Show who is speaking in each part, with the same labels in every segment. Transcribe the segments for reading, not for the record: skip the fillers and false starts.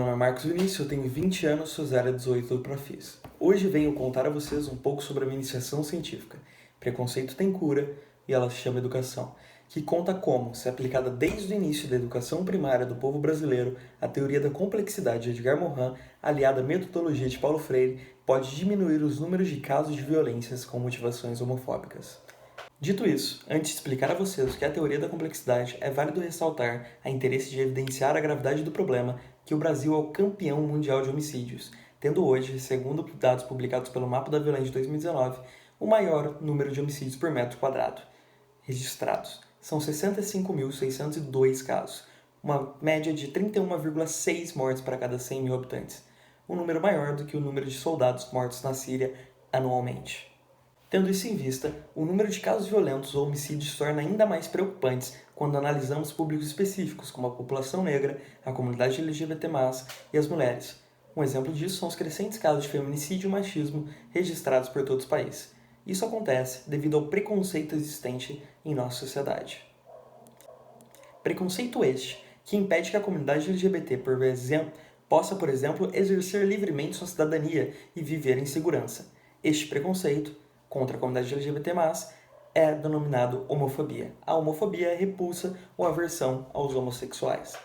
Speaker 1: Meu nome é Marcos Vinícius, eu tenho 20 anos, sou 018 do Profis. Hoje venho contar a vocês um pouco sobre a minha iniciação científica. Preconceito tem cura e ela se chama educação, que conta como, se aplicada desde o início da educação primária do povo brasileiro, a teoria da complexidade de Edgar Morin, aliada à metodologia de Paulo Freire, pode diminuir os números de casos de violências com motivações homofóbicas. Dito isso, antes de explicar a vocês o que é a teoria da complexidade, é válido ressaltar a interesse de evidenciar a gravidade do problema que o Brasil é o campeão mundial de homicídios, tendo hoje, segundo dados publicados pelo Mapa da Violência de 2019, o maior número de homicídios por metro quadrado registrados. São 65.602 casos, uma média de 31,6 mortes para cada 100 mil habitantes, um número maior do que o número de soldados mortos na Síria anualmente. Tendo isso em vista, o número de casos violentos ou homicídios se torna ainda mais preocupantes quando analisamos públicos específicos, como a população negra, a comunidade LGBT+, e as mulheres. Um exemplo disso são os crescentes casos de feminicídio e machismo registrados por todo o país. Isso acontece devido ao preconceito existente em nossa sociedade. Preconceito este que impede que a comunidade LGBT, possa, por exemplo, exercer livremente sua cidadania e viver em segurança. Este preconceito contra a comunidade LGBT+, é denominado homofobia. A homofobia é repulsa ou aversão aos homossexuais.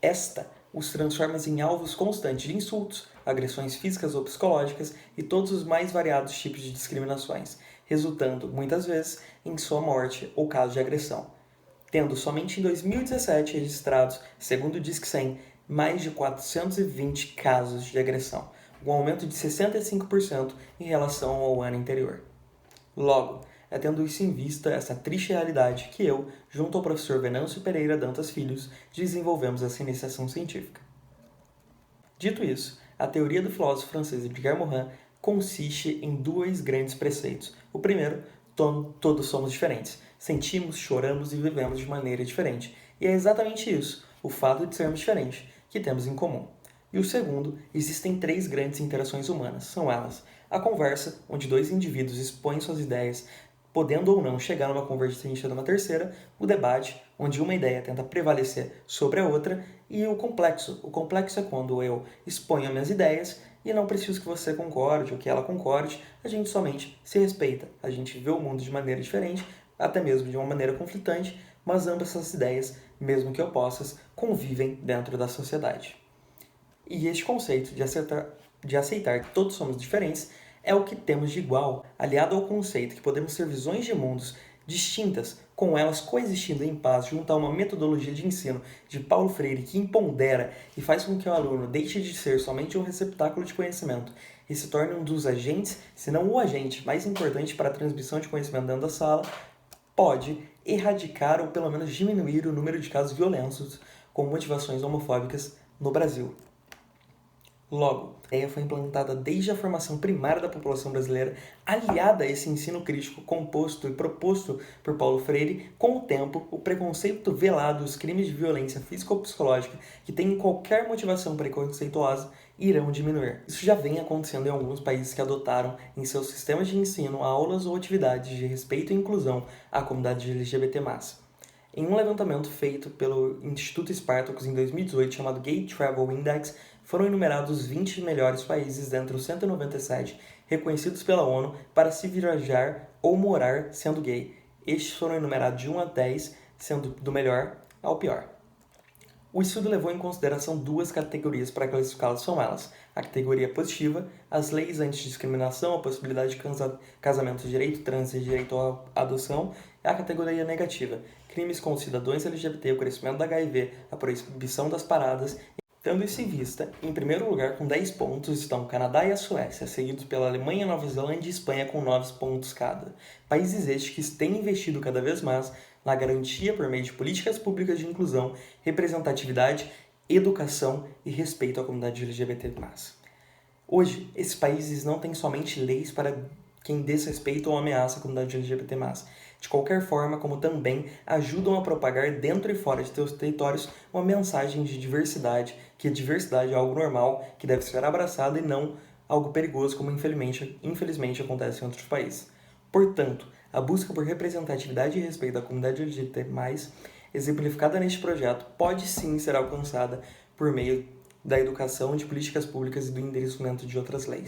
Speaker 1: Esta os transforma em alvos constantes de insultos, agressões físicas ou psicológicas e todos os mais variados tipos de discriminações, resultando, muitas vezes, em sua morte ou caso de agressão. Tendo somente em 2017 registrados, segundo o Disque 100, mais de 420 casos de agressão, um aumento de 65% em relação ao ano anterior. Logo, é tendo isso em vista essa triste realidade que eu, junto ao professor Venâncio Pereira Dantas Filhos, desenvolvemos essa iniciação científica. Dito isso, a teoria do filósofo francês Edgar Morin consiste em dois grandes preceitos. O primeiro, todos somos diferentes. Sentimos, choramos e vivemos de maneira diferente. E é exatamente isso, o fato de sermos diferentes, que temos em comum. E o segundo, existem três grandes interações humanas. São elas: a conversa, onde dois indivíduos expõem suas ideias, podendo ou não chegar numa convergência de uma terceira; o debate, onde uma ideia tenta prevalecer sobre a outra; e o complexo. O complexo é quando eu exponho minhas ideias e não preciso que você concorde ou que ela concorde, a gente somente se respeita. A gente vê o mundo de maneira diferente, até mesmo de uma maneira conflitante, mas ambas essas ideias, mesmo que opostas, convivem dentro da sociedade. E este conceito de aceitar que todos somos diferentes é o que temos de igual, aliado ao conceito que podemos ter visões de mundos distintas, com elas coexistindo em paz junto a uma metodologia de ensino de Paulo Freire que empodera e faz com que o aluno deixe de ser somente um receptáculo de conhecimento e se torne um dos agentes, se não o agente mais importante para a transmissão de conhecimento dentro da sala, pode erradicar ou pelo menos diminuir o número de casos violentos com motivações homofóbicas no Brasil. Logo, a ideia foi implantada desde a formação primária da população brasileira, aliada a esse ensino crítico composto e proposto por Paulo Freire. Com o tempo, o preconceito velado, os crimes de violência física ou psicológica que têm qualquer motivação preconceituosa irão diminuir. Isso já vem acontecendo em alguns países que adotaram em seus sistemas de ensino aulas ou atividades de respeito e inclusão à comunidade LGBT+. Em um levantamento feito pelo Instituto Spartacus em 2018, chamado Gay Travel Index, foram enumerados 20 melhores países dentre os 197 reconhecidos pela ONU para se viajar ou morar sendo gay. Estes foram enumerados de 1 a 10, sendo do melhor ao pior. O estudo levou em consideração duas categorias para classificá-las, são elas: a categoria positiva, as leis antidiscriminação, a possibilidade de casamento de direito trans e direito à adoção; e a categoria negativa, crimes contra cidadãos LGBT, o crescimento da HIV, a proibição das paradas. Tendo isso em vista, em primeiro lugar com 10 pontos estão o Canadá e a Suécia, seguidos pela Alemanha, Nova Zelândia e Espanha com 9 pontos cada. Países estes que têm investido cada vez mais na garantia por meio de políticas públicas de inclusão, representatividade, educação e respeito à comunidade LGBT+. Hoje, esses países não têm somente leis para quem desrespeita ou ameaça a comunidade LGBT+, de qualquer forma, como também ajudam a propagar dentro e fora de seus territórios uma mensagem de diversidade, que a diversidade é algo normal, que deve ser abraçado e não algo perigoso, como infelizmente acontece em outros países. Portanto, a busca por representatividade e respeito à comunidade LGBT+, exemplificada neste projeto, pode sim ser alcançada por meio da educação, de políticas públicas e do endereçamento de outras leis.